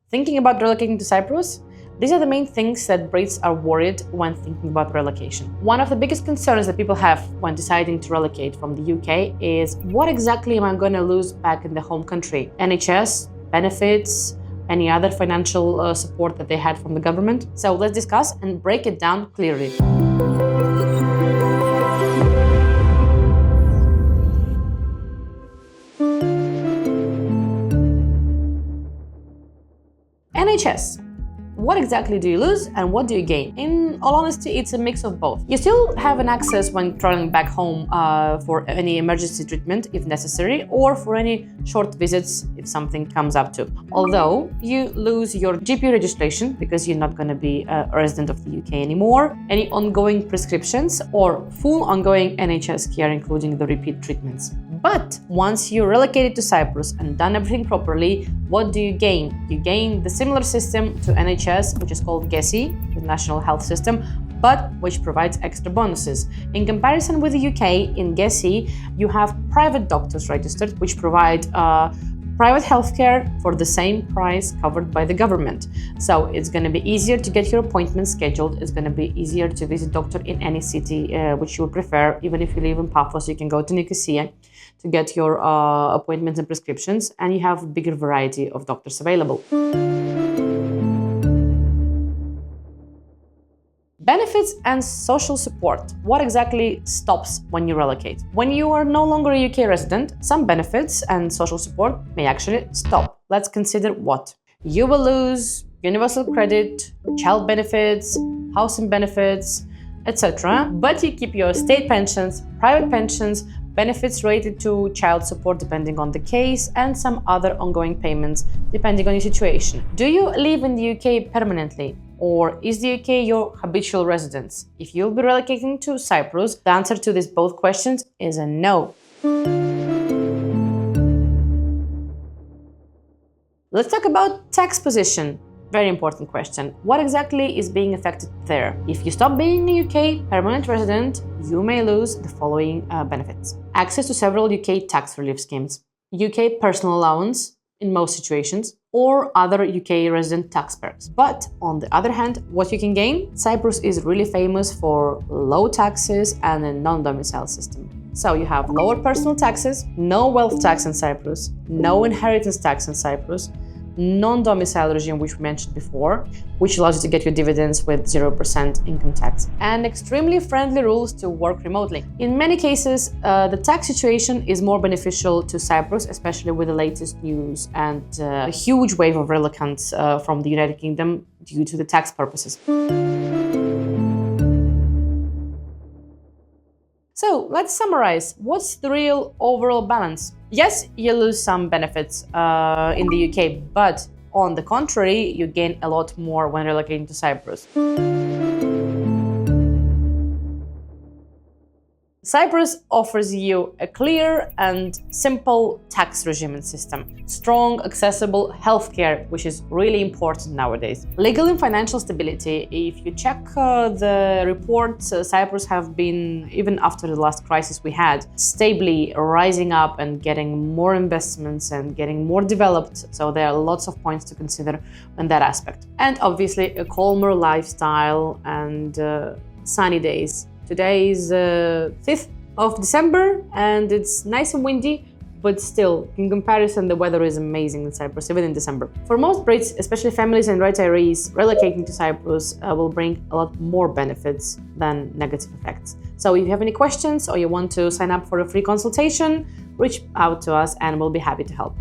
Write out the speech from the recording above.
Thinking about relocating to Cyprus? These are the main things that Brits are worried when thinking about relocation. One of the biggest concerns that people have when deciding to relocate from the UK is, what exactly am I going to lose back in the home country? NHS, benefits, any other financial support that they had from the government? So let's discuss and break it down clearly. NHS. What exactly do you lose and what do you gain? In all honesty, it's a mix of both. You still have an access when traveling back home for any emergency treatment if necessary, or for any short visits if something comes up to. Although you lose your GP registration because you're not going to be a resident of the UK anymore, any ongoing prescriptions or full ongoing NHS care, including the repeat treatments. But once you're relocated to Cyprus and done everything properly, what do you gain? You gain the similar system to NHS, which is called GESI, the National Health System, but which provides extra bonuses. In comparison with the UK, in GESI, you have private doctors registered, which provide private healthcare for the same price covered by the government. So it's going to be easier to get your appointment scheduled. It's going to be easier to visit doctor in any city which you would prefer. Even if you live in Paphos, you can go to Nicosia to get your appointments and prescriptions, and you have a bigger variety of doctors available. Benefits and social support. What exactly stops when you relocate? When you are no longer a UK resident, some benefits and social support may actually stop. Let's consider what. You will lose universal credit, child benefits, housing benefits, etc. But you keep your state pensions, private pensions, benefits related to child support depending on the case, and some other ongoing payments depending on your situation. Do you live in the UK permanently? Or is the UK your habitual residence? If you'll be relocating to Cyprus, the answer to these both questions is a no. Let's talk about tax position. Very important question. What exactly is being affected there? If you stop being a UK permanent resident, you may lose the following benefits. Access to several UK tax relief schemes, UK personal allowance in most situations, or other UK resident tax perks. But on the other hand, what you can gain? Cyprus is really famous for low taxes and a non-domicile system. So you have lower personal taxes, no wealth tax in Cyprus, no inheritance tax in Cyprus, non-domicile regime, which we mentioned before, which allows you to get your dividends with 0% income tax, and extremely friendly rules to work remotely. In many cases, the tax situation is more beneficial to Cyprus, especially with the latest news and a huge wave of relocants from the United Kingdom due to the tax purposes. So let's summarize. What's the real overall balance? Yes, you lose some benefits in the UK, but on the contrary, you gain a lot more when relocating to Cyprus. Cyprus offers you a clear and simple tax regime and system, strong, accessible healthcare, which is really important nowadays, legal and financial stability. If you check the reports, Cyprus have been, even after the last crisis we had, stably rising up and getting more investments and getting more developed. So there are lots of points to consider in that aspect. And obviously a calmer lifestyle and sunny days. Today is 5th of December and it's nice and windy, but still, in comparison, the weather is amazing in Cyprus, even in December. For most Brits, especially families and retirees, relocating to Cyprus will bring a lot more benefits than negative effects. So if you have any questions or you want to sign up for a free consultation, reach out to us and we'll be happy to help.